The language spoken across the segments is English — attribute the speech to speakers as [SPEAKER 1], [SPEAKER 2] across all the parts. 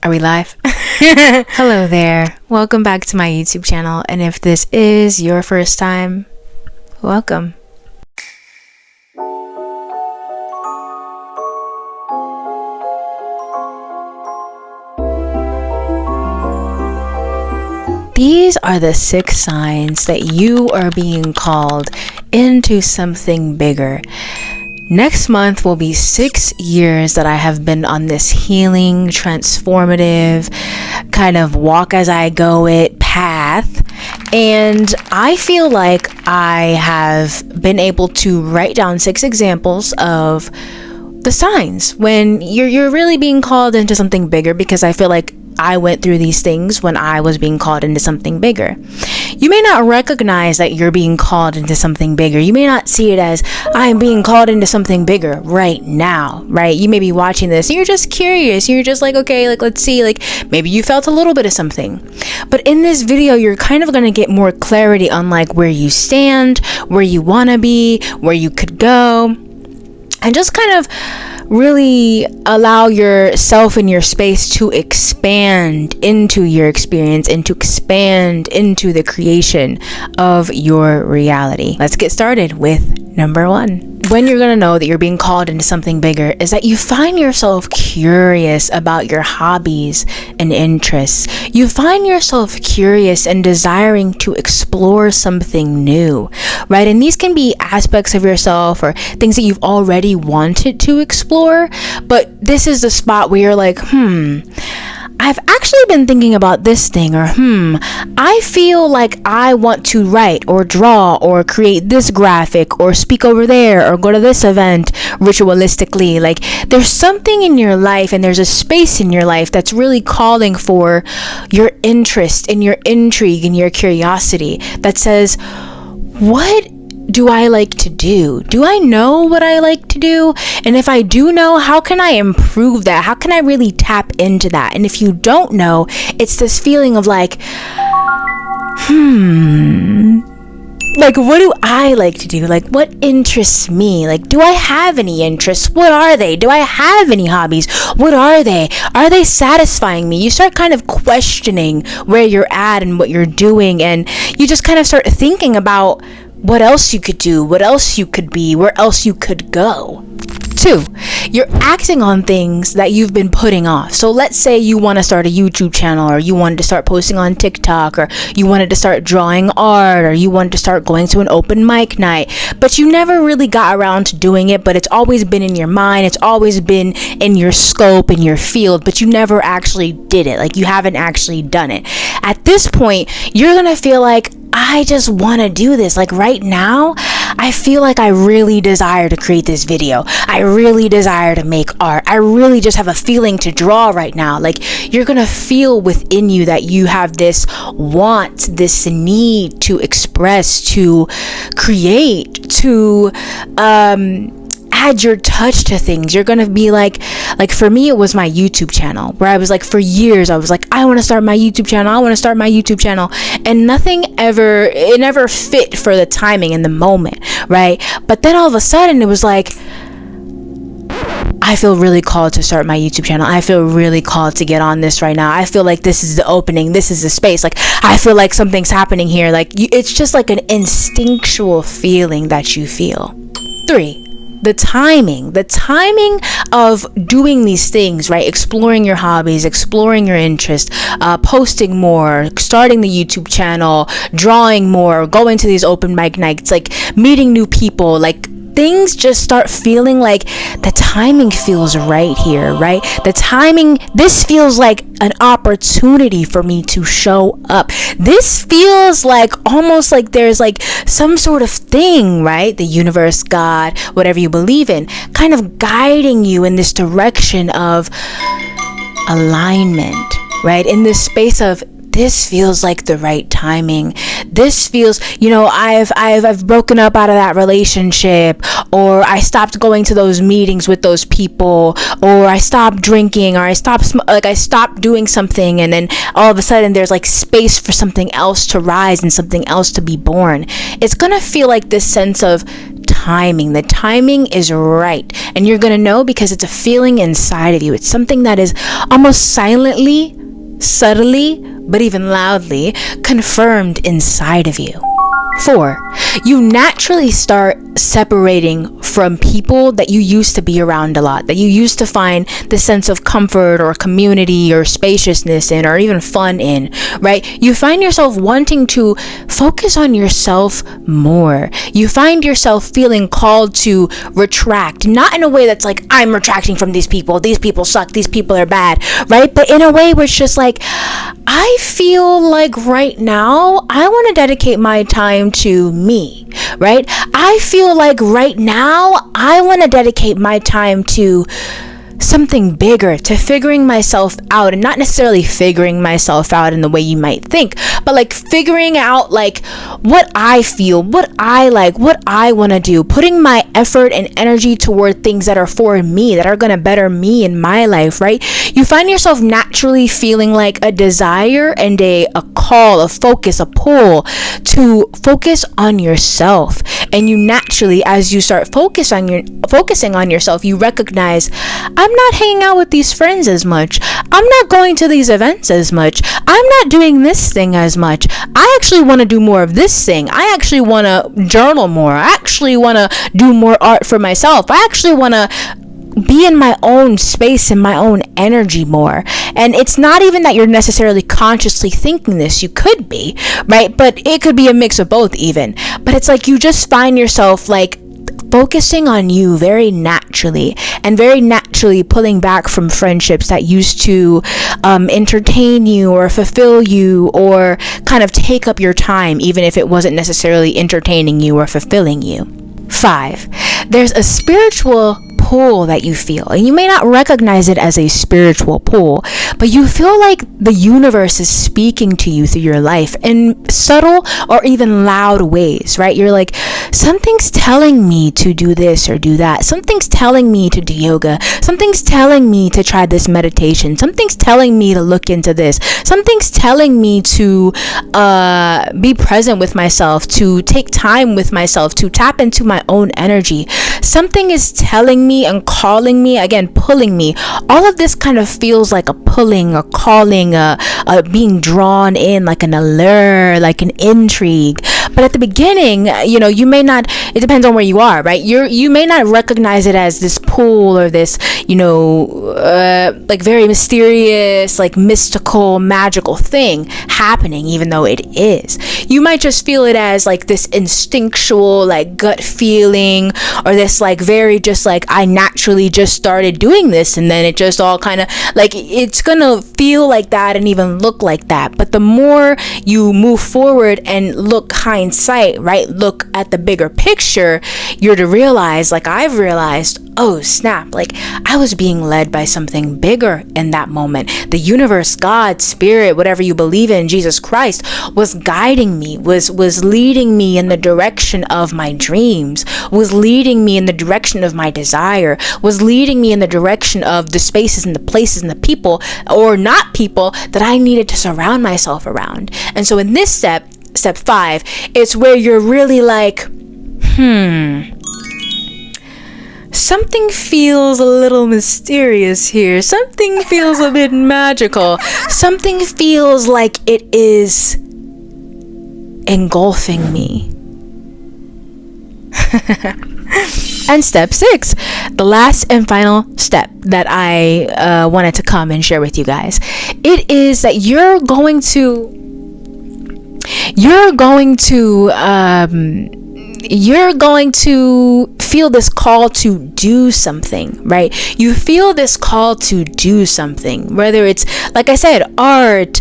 [SPEAKER 1] Are we live? Hello there. Welcome back to my YouTube channel. And if this is your first time, welcome. These are the 6 signs that you are being called into something bigger. Next month will be 6 years that I have been on this healing, transformative, kind of walk as I go it path. And I feel like I have been able to write down 6 examples of the signs when you're really being called into something bigger, because I feel like I went through these things when I was being called into something bigger. You may not recognize that you're being called into something bigger. You may not see it as I'm being called into something bigger right now, right? You may be watching this and you're just curious. You're just like, okay, like, let's see, like maybe you felt a little bit of something. But in this video, you're kind of going to get more clarity on like where you stand, where you want to be, where you could go, and just kind of really allow yourself and your space to expand into your experience and to expand into the creation of your reality. Let's get started with number 1. When you're going to know that you're being called into something bigger is that you find yourself curious about your hobbies and interests. You find yourself curious and desiring to explore something new, right? And these can be aspects of yourself or things that you've already wanted to explore, but this is the spot where you're like, I've actually been thinking about this thing, or I feel like I want to write or draw or create this graphic or speak over there or go to this event ritualistically. Like there's something in your life and there's a space in your life that's really calling for your interest and your intrigue and your curiosity that says, what do I like to do? Do I know what I like to do? And if I do know, how can I improve that? How can I really tap into that? And if you don't know, it's this feeling of like, like what do I like to do? Like what interests me? Like do I have any interests? What are they? Do I have any hobbies? What are they? Are they satisfying me? You start kind of questioning where you're at and what you're doing, and you just kind of start thinking about what else you could do, what else you could be, where else you could go. 2, you're acting on things that you've been putting off. So let's say you want to start a YouTube channel, or you wanted to start posting on TikTok, or you wanted to start drawing art, or you wanted to start going to an open mic night, but you never really got around to doing it, but it's always been in your mind, it's always been in your scope, in your field, but you never actually did it. Like you haven't actually done it. At this point, you're going to feel like, I just want to do this. Like right now, I feel like I really desire to create this video. I really desire to make art. I really just have a feeling to draw right now. Like you're going to feel within you that you have this want, this need to express, to create, to add your touch to things. You're gonna be like for me, it was my YouTube channel where I was like, for years I was like, I want to start my YouTube channel, I want to start my YouTube channel, and it never fit for the timing and the moment, right? But then all of a sudden it was like, I feel really called to start my YouTube channel. I feel really called to get on this right now. I feel like this is the opening. This is the space. Like I feel like something's happening here. Like it's just like an instinctual feeling that you feel. 3, the timing of doing these things, right? Exploring your hobbies, exploring your interests, posting more, starting the YouTube channel, drawing more, going to these open mic nights, like meeting new people, like things just start feeling like the timing feels right here, right? The timing, this feels like an opportunity for me to show up. This feels like almost like there's like some sort of thing, right? The universe, God, whatever you believe in, kind of guiding you in this direction of alignment, right? In this space of this feels like the right timing. This feels, I've broken up out of that relationship, or I stopped going to those meetings with those people, or I stopped drinking, or I stopped doing something, and then all of a sudden there's like space for something else to rise and something else to be born. It's gonna feel like this sense of timing. The timing is right, and you're gonna know because it's a feeling inside of you. It's something that is almost silently, subtly, but even loudly confirmed inside of you. 4, you naturally start separating from people that you used to be around a lot, that you used to find the sense of comfort or community or spaciousness in, or even fun in, right? You find yourself wanting to focus on yourself more. You find yourself feeling called to retract, not in a way that's like, I'm retracting from these people suck, these people are bad, right? But in a way where it's just like, I feel like right now I want to dedicate my time to me, right? I feel like right now I want to dedicate my time to something bigger, to figuring myself out, and not necessarily figuring myself out in the way you might think, but like figuring out like what I feel, what I like, what I want to do, putting my effort and energy toward things that are for me, that are going to better me in my life, right? You find yourself naturally feeling like a desire and a call, a focus, a pull to focus on yourself. And you naturally, as you start focusing on yourself, you recognize, I'm not hanging out with these friends as much. I'm not going to these events as much. I'm not doing this thing as much. I actually want to do more of this thing. I actually want to journal more. I actually want to do more art for myself. I actually want to be in my own space and my own energy more. And it's not even that you're necessarily consciously thinking this. You could be, right? But it could be a mix of both even. But it's like you just find yourself like focusing on you very naturally, and very naturally pulling back from friendships that used to entertain you or fulfill you or kind of take up your time, even if it wasn't necessarily entertaining you or fulfilling you. 5, there's a spiritual pull that you feel, and you may not recognize it as a spiritual pull, but you feel like the universe is speaking to you through your life in subtle or even loud ways, right? You're like, something's telling me to do this or do that. Something's telling me to do yoga. Something's telling me to try this meditation. Something's telling me to look into this. Something's telling me to be present with myself, to take time with myself, to tap into my own energy. Something is telling me and calling me, again, pulling me. All of this kind of feels like a pulling, a calling, a being drawn in, like an allure, like an intrigue. But at the beginning, you may not, it depends on where you are, right? You may not recognize it as this pull or this, like very mysterious, like mystical, magical thing happening, even though it is. You might just feel it as like this instinctual, like gut feeling, or this like very just like, I naturally just started doing this, and then it just all kind of like, it's gonna feel like that and even look like that. But the more you move forward and look hindsight, right, look at the bigger picture, you're to realize, like I've realized, oh snap, like I was being led by something bigger in that moment. The universe, God, spirit, whatever you believe in, Jesus Christ, was guiding me, was leading me in the direction of my dreams, was leading me in the direction of my desire, was leading me in the direction of the spaces and the places and the people, or not people, that I needed to surround myself around. And so in this step 5, it's where you're really like, something feels a little mysterious here. Something feels a bit magical. Something feels like it is engulfing me. And step 6, the last and final step that I wanted to come and share with you guys. It is that you're going to feel this call to do something, right? You feel this call to do something, whether it's, like I said, art,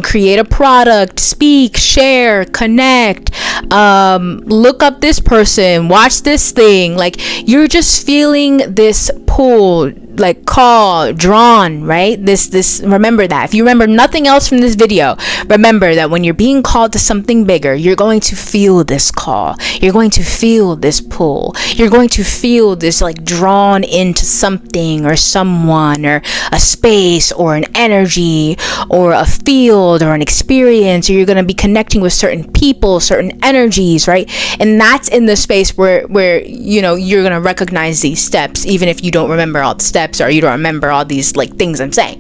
[SPEAKER 1] create a product, speak, share, connect, look up this person, watch this thing. Like, you're just feeling this pull like call, drawn, right? This remember that. If you remember nothing else from this video, remember that when you're being called to something bigger, you're going to feel this call. You're going to feel this pull. You're going to feel this like drawn into something or someone or a space or an energy or a field or an experience, or you're going to be connecting with certain people, certain energies, right? And that's in the space where you know, you're going to recognize these steps, even if you don't remember all the steps or you don't remember all these like things I'm saying.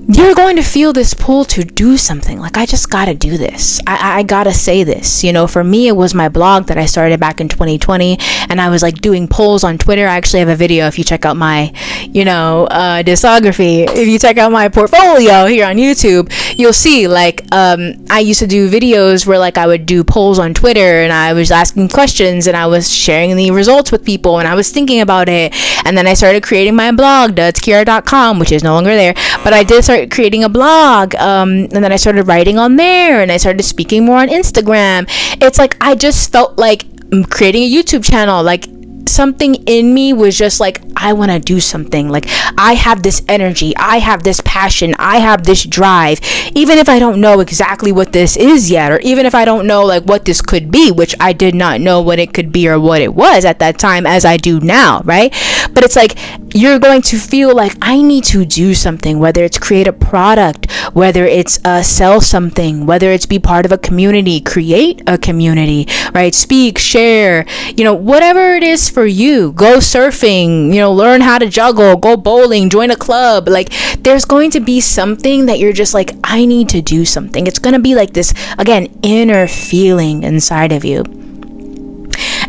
[SPEAKER 1] You're going to feel this pull to do something. Like, I just gotta do this. I gotta say this. You know, for me, it was my blog that I started back in 2020, and I was like doing polls on Twitter. I actually have a video if you check out my, you know, discography. If you check out my portfolio here on YouTube, you'll see like I used to do videos where like I would do polls on Twitter, and I was asking questions, and I was sharing the results with people, and I was thinking about it. And then I started creating my blog, dudskiara.com, which is no longer there, but I did start creating a blog, and then I started writing on there, and I started speaking more on Instagram. It's like I just felt like creating a YouTube channel, like something in me was just like, I want to do something. Like, I have this energy, I have this passion, I have this drive, even if I don't know exactly what this is yet, or even if I don't know like what this could be, which I did not know what it could be or what it was at that time as I do now, right? But it's like you're going to feel like, I need to do something, whether it's create a product, whether it's sell something, whether it's be part of a community, create a community, right? Speak, share, you know, whatever it is for you. Go surfing, you know, learn how to juggle, go bowling, join a club. Like, there's going to be something that you're just like, I need to do something. It's going to be like this, again, inner feeling inside of you.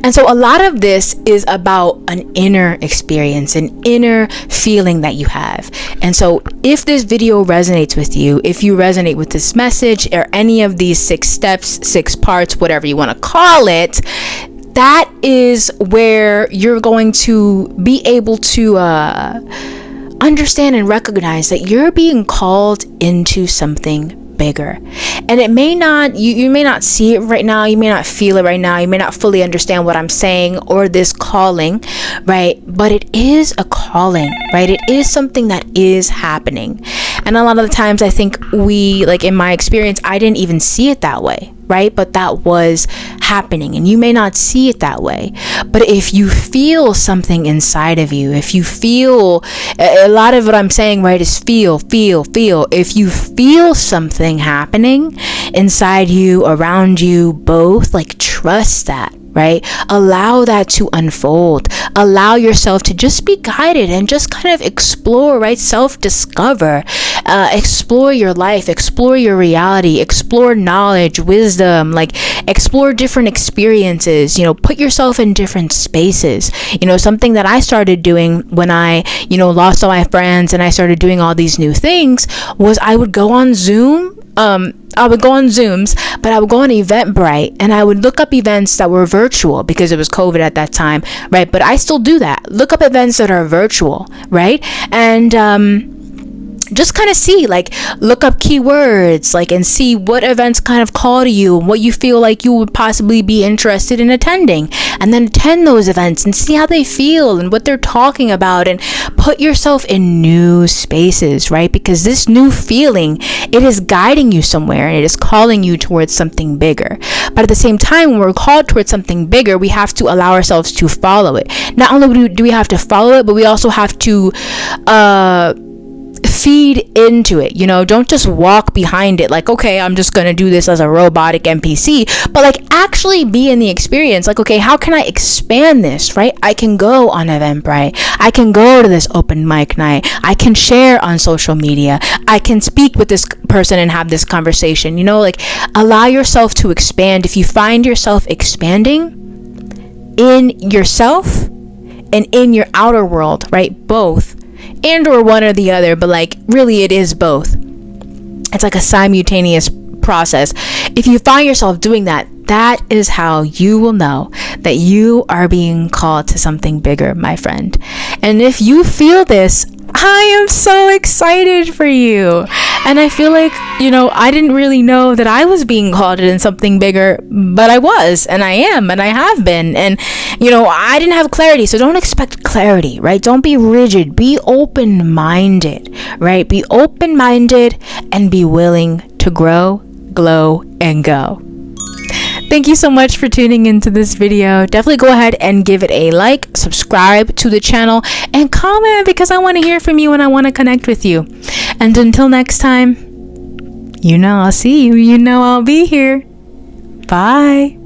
[SPEAKER 1] And so a lot of this is about an inner experience, an inner feeling that you have. And so if this video resonates with you, if you resonate with this message or any of these 6 steps, 6 parts, whatever you want to call it, that is where you're going to be able to understand and recognize that you're being called into something bigger. And it may not, you may not see it right now, you may not feel it right now, you may not fully understand what I'm saying or this calling, right? But it is a calling, right? It is something that is happening. And a lot of the times I think we, like in my experience, I didn't even see it that way, right? But that was happening, and you may not see it that way. But if you feel something inside of you, if you feel, a lot of what I'm saying, right, is feel. If you feel something happening inside you, around you, both, like, trust that. Right? Allow that to unfold. Allow yourself to just be guided and just kind of explore, right? Self-discover. Explore your life. Explore your reality. Explore knowledge, wisdom, like explore different experiences, you know, put yourself in different spaces. You know, something that I started doing when I, you know, lost all my friends and I started doing all these new things was I would go on Zoom. I would go on Zooms, but I would go on Eventbrite and I would look up events that were virtual because it was COVID at that time, right? But I still do that. Look up events that are virtual, right? And just kind of see, like, look up keywords, like, and see what events kind of call to you and what you feel like you would possibly be interested in attending, and then attend those events and see how they feel and what they're talking about, and put yourself in new spaces, right? Because this new feeling, it is guiding you somewhere and it is calling you towards something bigger. But at the same time, when we're called towards something bigger, we have to allow ourselves to follow it. Not only do we have to follow it, but we also have to feed into it. You know, don't just walk behind it like, okay, I'm just gonna do this as a robotic NPC, but like actually be in the experience. Like, okay, how can I expand this, right? I can go on Eventbrite, I can go to this open mic night, I can share on social media, I can speak with this person and have this conversation. You know, like, allow yourself to expand. If you find yourself expanding in yourself and in your outer world, right, both, and or one or the other, but like really it is both. It's like a simultaneous process. If you find yourself doing that, that is how you will know that you are being called to something bigger, my friend. And if you feel this, I am so excited for you. And I feel like, I didn't really know that I was being called in something bigger, but I was, and I am, and I have been. And, I didn't have clarity. So don't expect clarity, right? Don't be rigid. Be open-minded, right? Be open-minded and be willing to grow, glow, and go. Thank you so much for tuning into this video. Definitely go ahead and give it a like, subscribe to the channel, and comment because I want to hear from you and I want to connect with you. And until next time, I'll see you. I'll be here. Bye.